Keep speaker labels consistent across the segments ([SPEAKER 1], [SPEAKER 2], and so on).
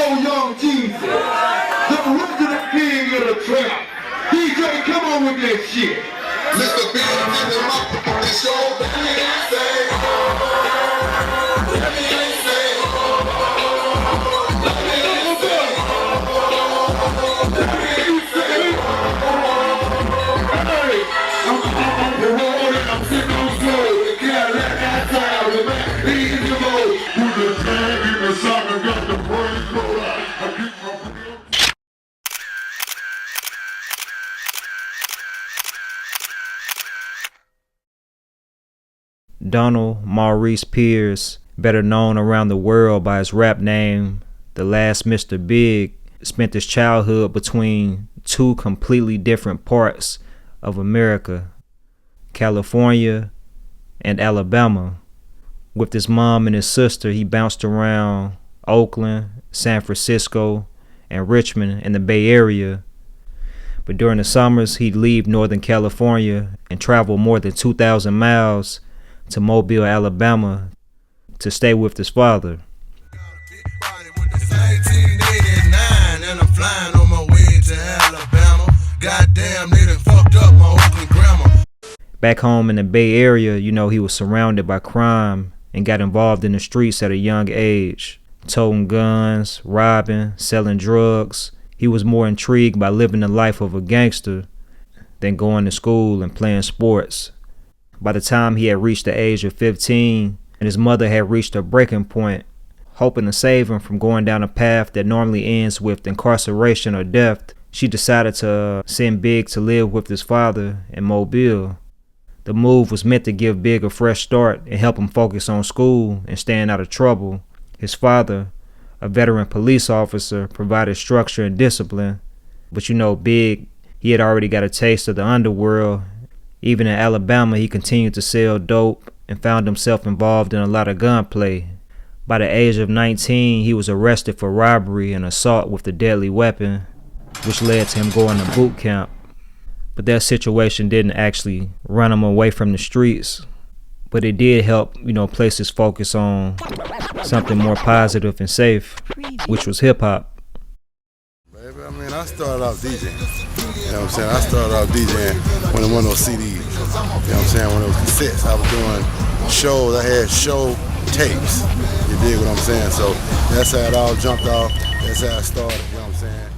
[SPEAKER 1] old young Jesus, the resident king of the trap. DJ, come on with that shit. Mr. Bigg in the mouth, it's your say. Let me say. Hey, I'm the road and I'm sitting on slow. You can't let that sound in my easy mode. Put the tag in the song and got the praise go out. I keep my
[SPEAKER 2] Donald Maurice Pierce, better known around the world by his rap name, The Last Mr. Bigg, spent his childhood between two completely different parts of America, California and Alabama. With his mom and his sister, he bounced around Oakland, San Francisco, and Richmond in the Bay Area. But during the summers, he'd leave Northern California and travel more than 2,000 miles to Mobile, Alabama to stay with his father.
[SPEAKER 3] It's 1989 and I'm flying on my way to Alabama. Goddamn, they done fucked up my Oakland grammar.
[SPEAKER 2] Back home in the Bay Area, he was surrounded by crime and got involved in the streets at a young age, toting guns, robbing, selling drugs. He was more intrigued by living the life of a gangster than going to school and playing sports. By the time he had reached the age of 15 and his mother had reached a breaking point, hoping to save him from going down a path that normally ends with incarceration or death, she decided to send Bigg to live with his father in Mobile. The move was meant to give Bigg a fresh start and help him focus on school and staying out of trouble. His father, a veteran police officer, provided structure and discipline. But Bigg, he had already got a taste of the underworld. Even in Alabama, he continued to sell dope and found himself involved in a lot of gunplay. By the age of 19, he was arrested for robbery and assault with a deadly weapon, which led to him going to boot camp. But that situation didn't actually run him away from the streets, but it did help, place his focus on something more positive and safe, which was hip-hop.
[SPEAKER 3] Baby, I started off DJing. I started off DJing when one of those CDs. One of those cassettes. I was doing shows. I had show tapes. You dig what I'm saying? So that's how it all jumped off. That's how it started. You know what I'm saying?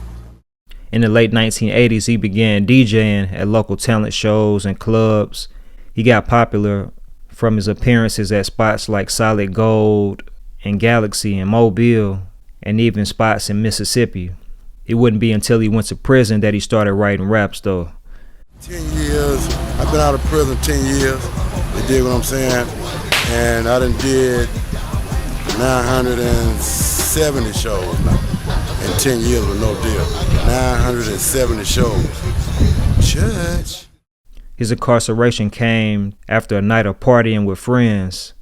[SPEAKER 2] In the late 1980s, he began DJing at local talent shows and clubs. He got popular from his appearances at spots like Solid Gold and Galaxy in Mobile, and even spots in Mississippi. It wouldn't be until he went to prison that he started writing raps, though.
[SPEAKER 3] 10 years. I've been out of prison 10 years. You dig what I'm saying? And I done did 970 shows now. In 10 years with no deal. 970 shows. Church.
[SPEAKER 2] His incarceration came after a night of partying with friends.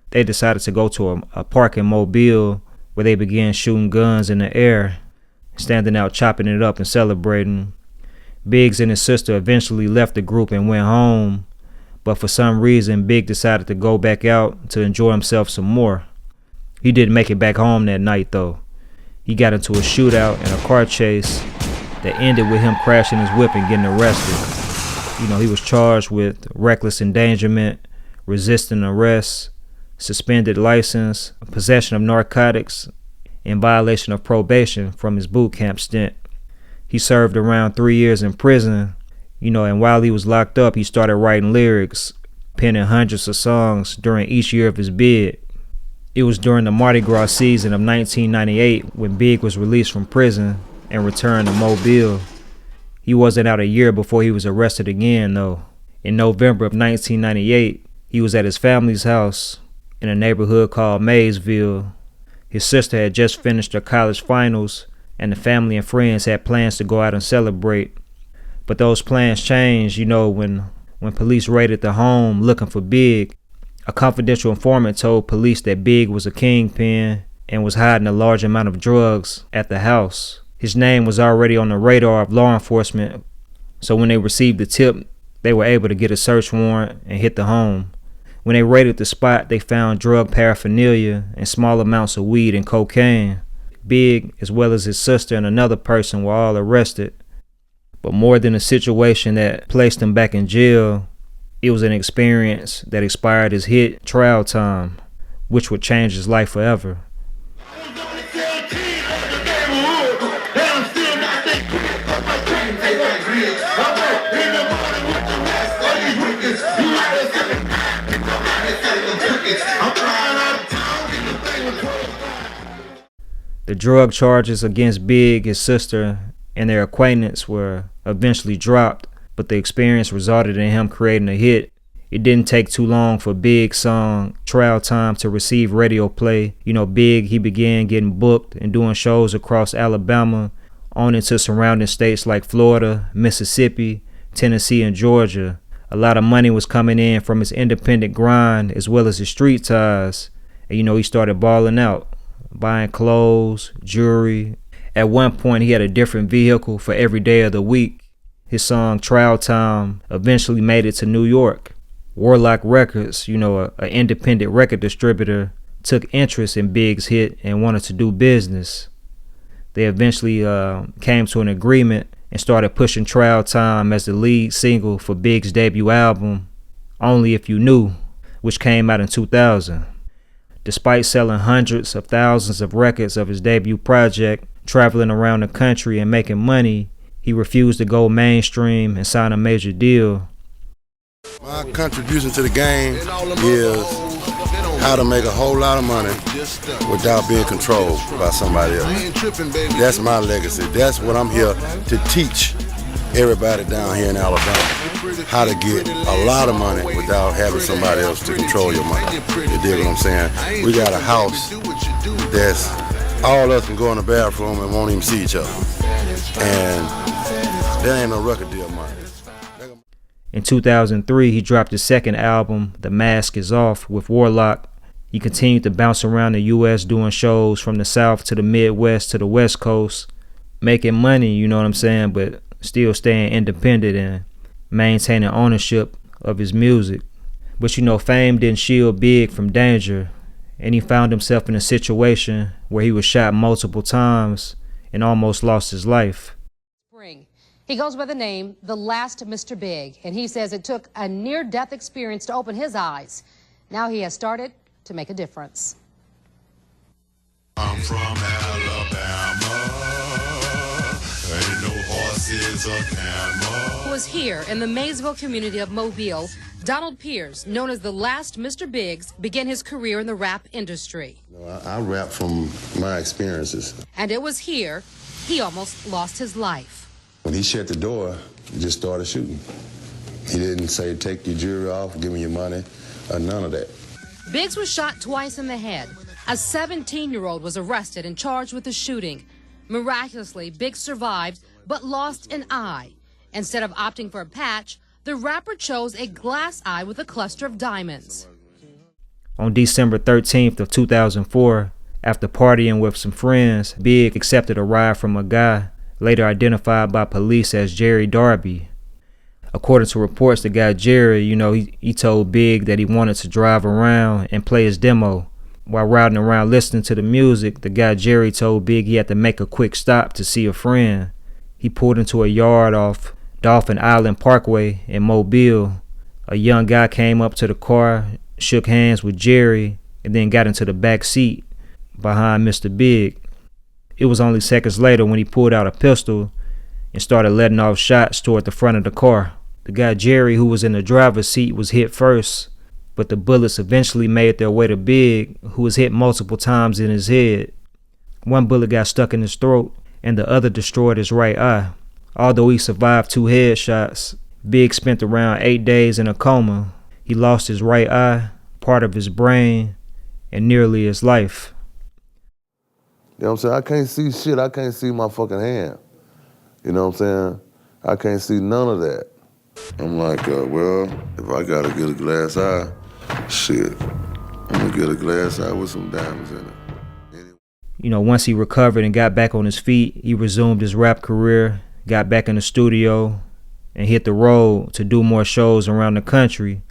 [SPEAKER 2] They decided to go to a park in Mobile where they began shooting guns in the air, standing out chopping it up and celebrating. Biggs and his sister eventually left the group and went home, but for some reason Bigg decided to go back out to enjoy himself some more. He didn't make it back home that night though. He got into a shootout and a car chase that ended with him crashing his whip and getting arrested. He was charged with reckless endangerment, resisting arrest, suspended license, possession of narcotics, in violation of probation from his boot camp stint. He served around 3 years in prison, and while he was locked up, he started writing lyrics, penning hundreds of songs during each year of his bid. It was during the Mardi Gras season of 1998 when Bigg was released from prison and returned to Mobile. He wasn't out a year before he was arrested again, though. In November of 1998, he was at his family's house in a neighborhood called Maysville. His sister had just finished her college finals, and the family and friends had plans to go out and celebrate. But those plans changed, when police raided the home looking for Bigg. A confidential informant told police that Bigg was a kingpin and was hiding a large amount of drugs at the house. His name was already on the radar of law enforcement, so when they received the tip, they were able to get a search warrant and hit the home. When they raided the spot, they found drug paraphernalia and small amounts of weed and cocaine. Bigg, as well as his sister and another person, were all arrested. But more than a situation that placed him back in jail, it was an experience that inspired his hit Trial Time, which would change his life forever. The drug charges against Bigg, his sister, and their acquaintance were eventually dropped, but the experience resulted in him creating a hit. It didn't take too long for Bigg's song Trial Time to receive radio play. Bigg, he began getting booked and doing shows across Alabama, on into surrounding states like Florida, Mississippi, Tennessee, and Georgia. A lot of money was coming in from his independent grind as well as his street ties. And he started balling out, buying clothes, jewelry. At one point, he had a different vehicle for every day of the week. His song Trial Time eventually made it to New York. Warlock Records, an independent record distributor, took interest in Bigg's hit and wanted to do business. They eventually came to an agreement and started pushing Trial Time as the lead single for Bigg's debut album, Only If You Knew, which came out in 2000. Despite selling hundreds of thousands of records of his debut project, traveling around the country and making money, he refused to go mainstream and sign a major deal.
[SPEAKER 3] My contribution to the game is how to make a whole lot of money without being controlled by somebody else. That's my legacy. That's what I'm here to teach everybody down here in Alabama, how to get a lot of money without having somebody else to control your money. You dig what I'm saying? We got a house that's all of us can go in the bathroom and won't even see each other. And there ain't no record deal money.
[SPEAKER 2] In 2003, he dropped his second album, The Mask Is Off, with Warlock. He continued to bounce around the U.S. doing shows from the South to the Midwest to the West Coast, making money, but still staying independent and maintaining ownership of his music. But fame didn't shield Bigg from danger, and he found himself in a situation where he was shot multiple times and almost lost his life.
[SPEAKER 4] He goes by the name The Last Mr. Bigg, and he says it took a near-death experience to open his eyes. Now he has started to make a difference.
[SPEAKER 1] I'm from Alabama, ain't no horses or camels.
[SPEAKER 4] It was here in the Maysville community of Mobile, Donald Pierce, known as The Last Mr. Biggs, began his career in the rap industry.
[SPEAKER 3] I rap from my experiences.
[SPEAKER 4] And it was here he almost lost his life.
[SPEAKER 3] When he shut the door, he just started shooting. He didn't say, take your jewelry off, give me your money, or none of that.
[SPEAKER 4] Biggs was shot twice in the head. A 17-year-old was arrested and charged with the shooting. Miraculously, Biggs survived, but lost an eye. Instead of opting for a patch, the rapper chose a glass eye with a cluster of diamonds.
[SPEAKER 2] On December 13th of 2004, after partying with some friends, Bigg accepted a ride from a guy later identified by police as Jerry Darby. According to reports, the guy Jerry, he told Bigg that he wanted to drive around and play his demo. While riding around listening to the music, the guy Jerry told Bigg he had to make a quick stop to see a friend. He pulled into a yard off Dolphin Island Parkway in Mobile. A young guy came up to the car, shook hands with Jerry, and then got into the back seat behind Mr. Bigg. It was only seconds later when he pulled out a pistol and started letting off shots toward the front of the car. The guy Jerry, who was in the driver's seat, was hit first, but the bullets eventually made their way to Bigg, who was hit multiple times in his head. One bullet got stuck in his throat, and the other destroyed his right eye. Although he survived 2 headshots, Bigg spent around 8 days in a coma. He lost his right eye, part of his brain, and nearly his life.
[SPEAKER 3] You know what I'm saying? I can't see shit. I can't see my fucking hand. You know what I'm saying? I can't see none of that. I'm like, well, if I gotta get a glass eye, shit, I'm gonna get a glass eye with some diamonds in it.
[SPEAKER 2] Once he recovered and got back on his feet, he resumed his rap career, got back in the studio, and hit the road to do more shows around the country.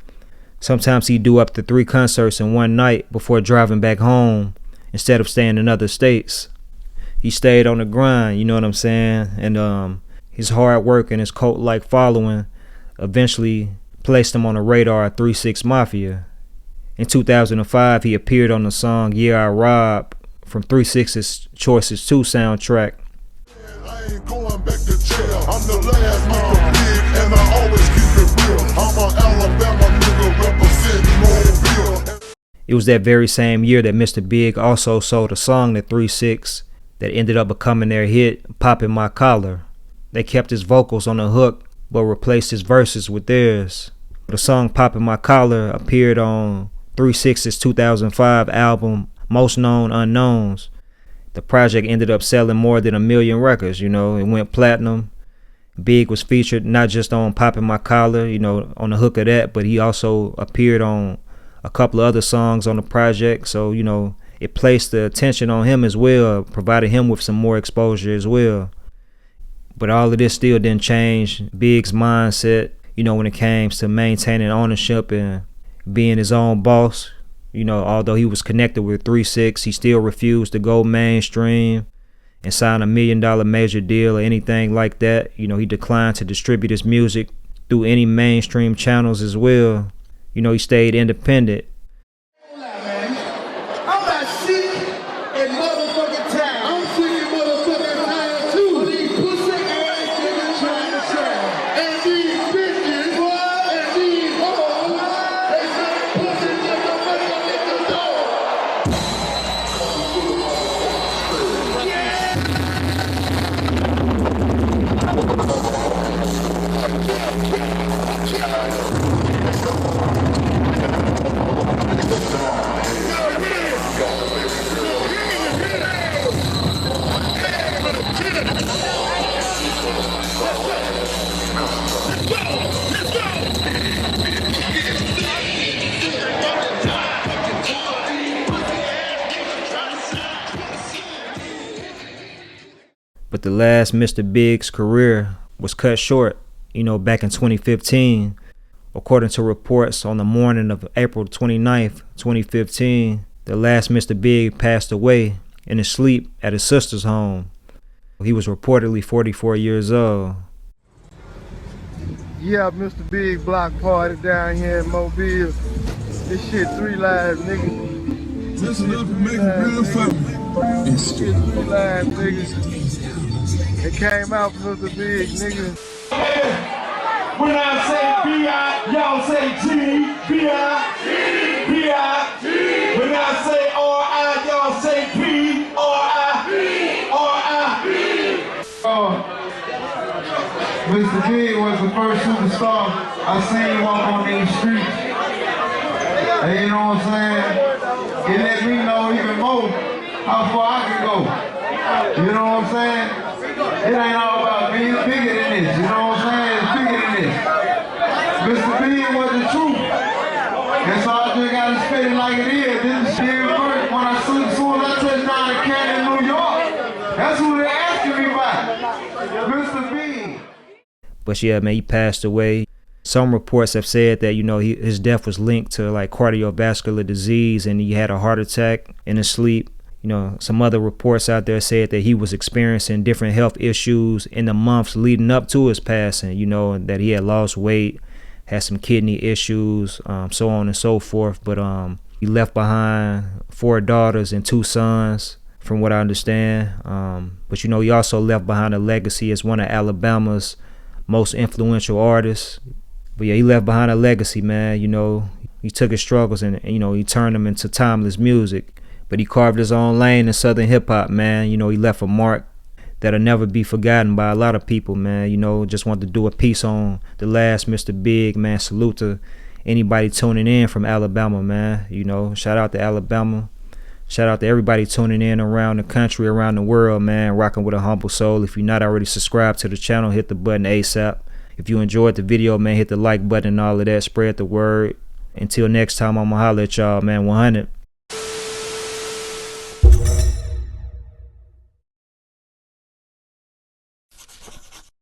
[SPEAKER 2] Sometimes he'd do up to 3 concerts in one night before driving back home, instead of staying in other states. he stayed on the grind, you know what I'm saying? And his hard work and his cult-like following eventually placed him on the radar at 3 6 Mafia. In 2005, he appeared on the song Yeah I Rob from 3 6's Choices 2 soundtrack.
[SPEAKER 1] I ain't going back to jail. I'm the last Mr. Bigg, and I always keep it real. I'm an Alabama nigga representing Mobile.
[SPEAKER 2] It was that very same year that Mr. Bigg also sold a song to 3 6 that ended up becoming their hit, Poppin' My Collar. They kept his vocals on the hook, but replaced his verses with theirs. The song Poppin' My Collar appeared on 3 6's 2005 album, Most Known Unknowns. The project ended up selling more than 1 million records, you know, it went platinum. Bigg was featured not just on Poppin' My Collar, you know, on the hook of that, but he also appeared on a couple of other songs on the project. So, you know, it placed the attention on him as well, provided him with some more exposure as well. But all of this still didn't change Bigg's mindset, you know, when it came to maintaining ownership and being his own boss. You know, although he was connected with 3 6, he still refused to go mainstream and sign a $1 million major deal or anything like that. You know, he declined to distribute his music through any mainstream channels as well. You know, he stayed independent.
[SPEAKER 1] I'm not sick in motherfucking time. I'm sick in motherfucking time too. These pussy ass niggas trying to sell. And these bitches, and these hoes, they say pussy nigga make a nigga dog.
[SPEAKER 2] But the last Mr. Bigg's career was cut short, you know, back in 2015. According to reports, on the morning of April 29th, 2015, the last Mr. Bigg passed away in his sleep at his sister's home. He was reportedly 44 years old.
[SPEAKER 3] Yeah, Mr. Bigg block party down here in Mobile. This shit 3 lives, nigga.
[SPEAKER 1] Listen up and make it real family.
[SPEAKER 3] This shit 3 lives, nigga. It came out from Mr. Bigg, nigga.
[SPEAKER 1] When I say B.I., y'all say G, B.I., B.I. When I say R.I., y'all say P, R.I., R.I.
[SPEAKER 3] Mr. Bigg was the first superstar I seen walk on these streets. And you know what I'm saying? It let me know even more how far I can go. You know what I'm saying? It ain't all about me, it's bigger than this. You know what I'm saying? It's bigger than this. Mr. Bigg was the truth. And so I just gotta spit it like it is. This is shit first. When I soon as I touched down in Canton, New York, that's who they asking me about. Mr. Bigg.
[SPEAKER 2] But yeah, man, he passed away. Some reports have said that, you know, his death was linked to like cardiovascular disease and he had a heart attack in his sleep. You know, some other reports out there said that he was experiencing different health issues in the months leading up to his passing, you know, and that he had lost weight, had some kidney issues, so on and so forth. But he left behind 4 daughters and 2 sons, from what I understand. But, you know, he also left behind a legacy as one of Alabama's most influential artists. But yeah, he left behind a legacy, man. You know, he took his struggles and, you know, he turned them into timeless music. But he carved his own lane in Southern hip hop, man. You know, he left a mark that'll never be forgotten by a lot of people, man. You know, just wanted to do a piece on the last Mr. Bigg, man. Salute to anybody tuning in from Alabama, man. You know, shout out to Alabama. Shout out to everybody tuning in around the country, around the world, man. Rocking with AHumbleSoul. If you're not already subscribed to the channel, hit the button ASAP. If you enjoyed the video, man, hit the like button and all of that. Spread the word. Until next time, I'ma holler at y'all, man. 100.